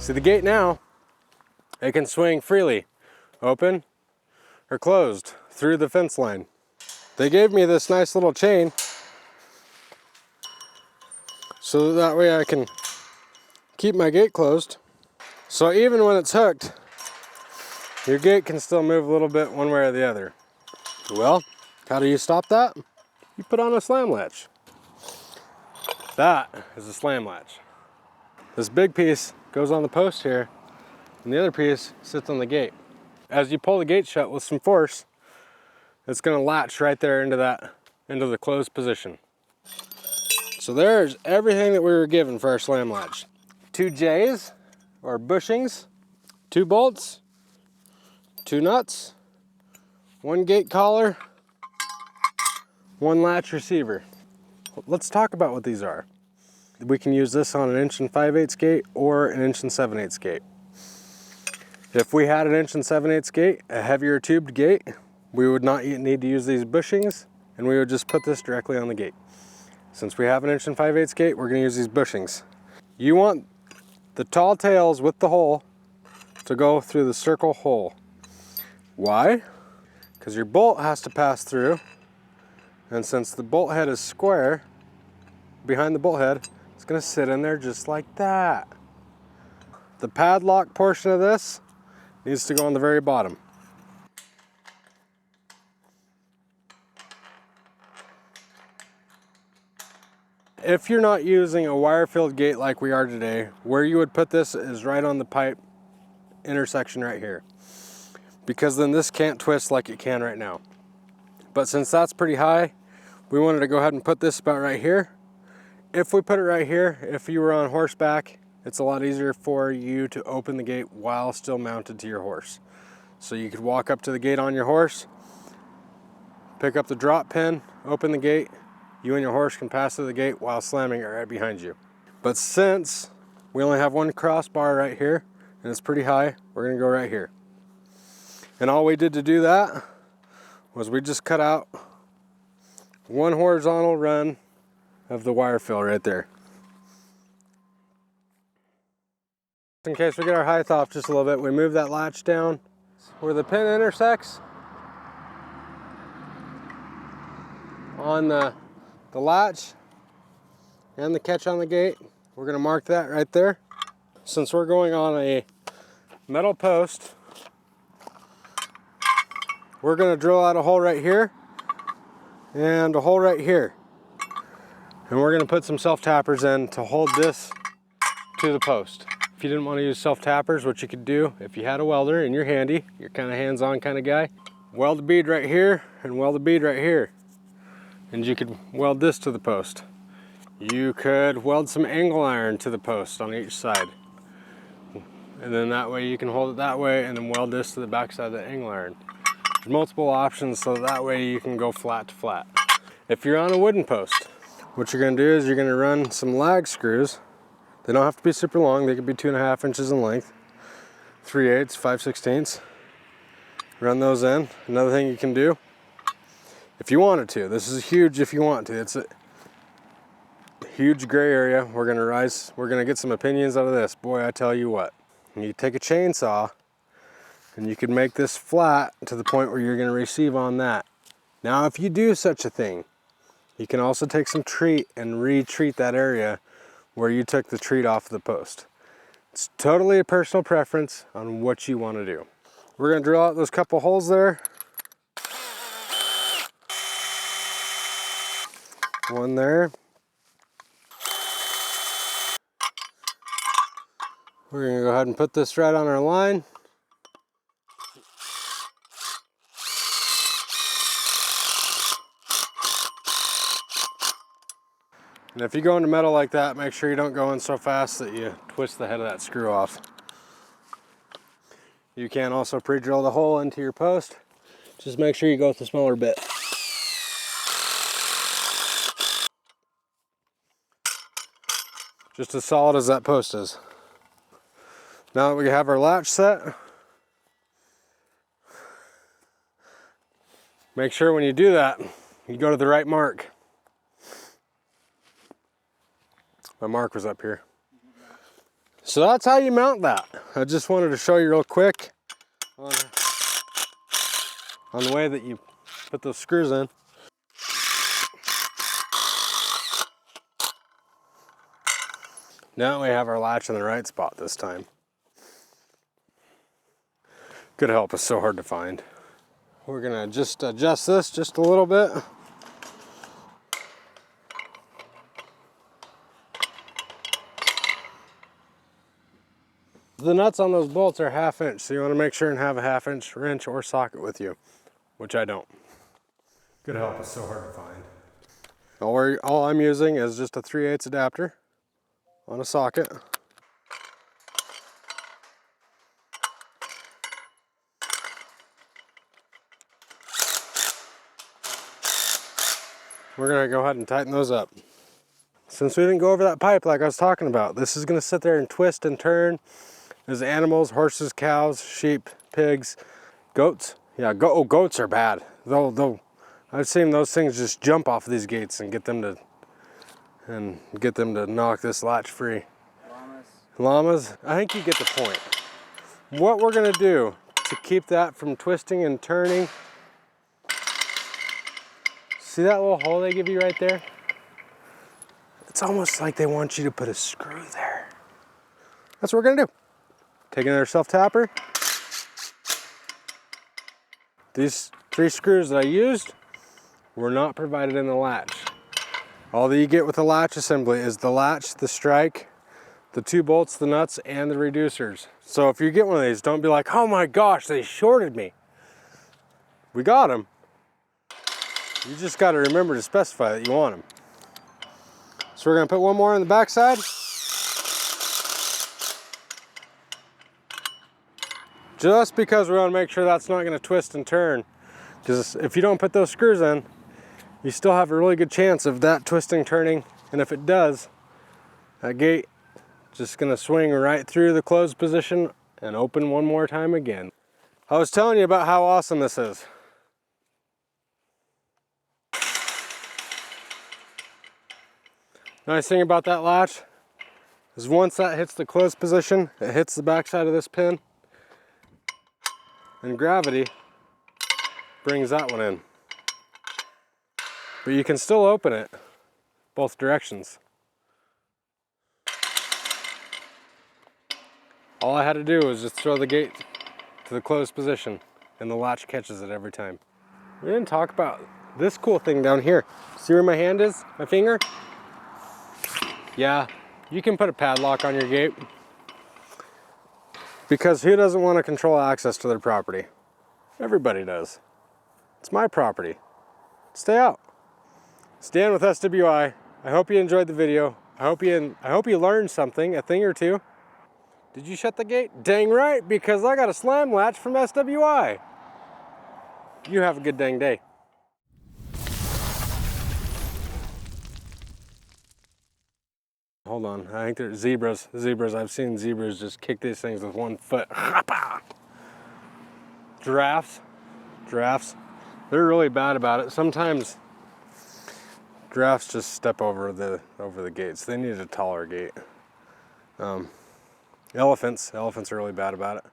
See the gate now, it can swing freely, open or closed through the fence line. They gave me this nice little chain so that way I can keep my gate closed. So even when it's hooked, your gate can still move a little bit one way or the other. Well, how do you stop that? You put on a slam latch. That is a slam latch. This big piece goes on the post here, and the other piece sits on the gate. As you pull the gate shut with some force, it's going to latch right there into the closed position. So there's everything that we were given for our slam latch. 2 J's or bushings, 2 bolts, 2 nuts, 1 gate collar, 1 latch receiver. Let's talk about what these are. We can use this on an 1 5/8 gate or an 1 7/8 gate. If we had an 1 7/8 gate, a heavier tubed gate, we would not need to use these bushings, and we would just put this directly on the gate. Since we have an 1 5/8 gate, we're going to use these bushings. You want the tall tails with the hole to go through the circle hole. Why? Because your bolt has to pass through, and since the bolt head is square, behind the bolt head, it's going to sit in there just like that. The padlock portion of this needs to go on the very bottom. If you're not using a wire-filled gate like we are today, where you would put this is right on the pipe intersection right here, because then this can't twist like it can right now. But since that's pretty high, we wanted to go ahead and put this about right here. If we put it right here, if you were on horseback, it's a lot easier for you to open the gate while still mounted to your horse. So you could walk up to the gate on your horse, pick up the drop pin, open the gate, you and your horse can pass through the gate while slamming it right behind you. But since we only have 1 crossbar right here, and it's pretty high, we're gonna go right here. And all we did to do that was we just cut out 1 horizontal run of the wire fill right there. In case we get our height off just a little bit, we move that latch down where the pin intersects on the latch and the catch on the gate. We're going to mark that right there. Since we're going on a metal post, we're going to drill out a hole right here and a hole right here. And we're going to put some self-tappers in to hold this to the post. If you didn't want to use self-tappers, what you could do, if you had a welder and you're handy, you're kind of hands-on kind of guy, weld a bead right here and weld a bead right here. And you could weld this to the post. You could weld some angle iron to the post on each side. And then that way you can hold it that way and then weld this to the back side of the angle iron. There's multiple options, so that way you can go flat to flat. If you're on a wooden post, what you're going to do is you're going to run some lag screws. They don't have to be super long. They could be 2.5 inches in length, 3/8, 5/16. Run those in. Another thing you can do, if you wanted to, this is huge if you want to. It's a huge gray area. We're gonna get some opinions out of this. Boy, I tell you what. You take a chainsaw and you can make this flat to the point where you're gonna receive on that. Now, if you do such a thing, you can also take some treat and retreat that area where you took the treat off the post. It's totally a personal preference on what you want to do. We're going to drill out those couple holes there. One there. We're going to go ahead and put this right on our line. And if you go into metal like that, make sure you don't go in so fast that you twist the head of that screw off. You can also pre-drill the hole into your post. Just make sure you go with the smaller bit. Just as solid as that post is. Now that we have our latch set, make sure when you do that, you go to the right mark. My mark was up here. So that's how you mount that. I just wanted to show you real quick on the way that you put those screws in. Now we have our latch in the right spot this time. Good help is so hard to find. We're gonna just adjust this just a little bit. The nuts on those bolts are 1/2 inch, so you want to make sure and have a 1/2 inch wrench or socket with you, which I don't. Good help is so hard to find. All I'm using is just a 3/8 adapter on a socket. We're gonna go ahead and tighten those up. Since we didn't go over that pipe like I was talking about, this is gonna sit there and twist and turn. There's animals, horses, cows, sheep, pigs, goats. Yeah, goats are bad. I've seen those things just jump off of these gates and get them to knock this latch free. Llamas, I think you get the point. What we're gonna do to keep that from twisting and turning, see that little hole they give you right there? It's almost like they want you to put a screw there. That's what we're gonna do. Take another self-tapper. These 3 screws that I used were not provided in the latch. All that you get with the latch assembly is the latch, the strike, the 2 bolts, the nuts, and the reducers. So if you get one of these, don't be like, oh my gosh, they shorted me. We got them. You just got to remember to specify that you want them. So we're going to put one more on the back side. Just because we want to make sure that's not going to twist and turn. Because if you don't put those screws in, you still have a really good chance of that twisting, turning. And if it does, that gate just going to swing right through the closed position and open one more time again. I was telling you about how awesome this is. Nice thing about that latch is once that hits the closed position, it hits the back side of this pin, and gravity brings that one in. But you can still open it both directions. All I had to do was just throw the gate to the closed position and the latch catches it every time. We didn't talk about this cool thing down here. See where my hand is? My finger? Yeah, you can put a padlock on your gate. Because who doesn't want to control access to their property? Everybody does. It's my property. Stay out. Stan with SWI. I hope you enjoyed the video. I hope you learned something, a thing or two. Did you shut the gate? Dang right, because I got a slam latch from SWI. You have a good dang day. Hold on, I think there's zebras. I've seen zebras just kick these things with 1 foot. Giraffes, they're really bad about it. Sometimes giraffes just step over the gates. They need a taller gate. Elephants are really bad about it.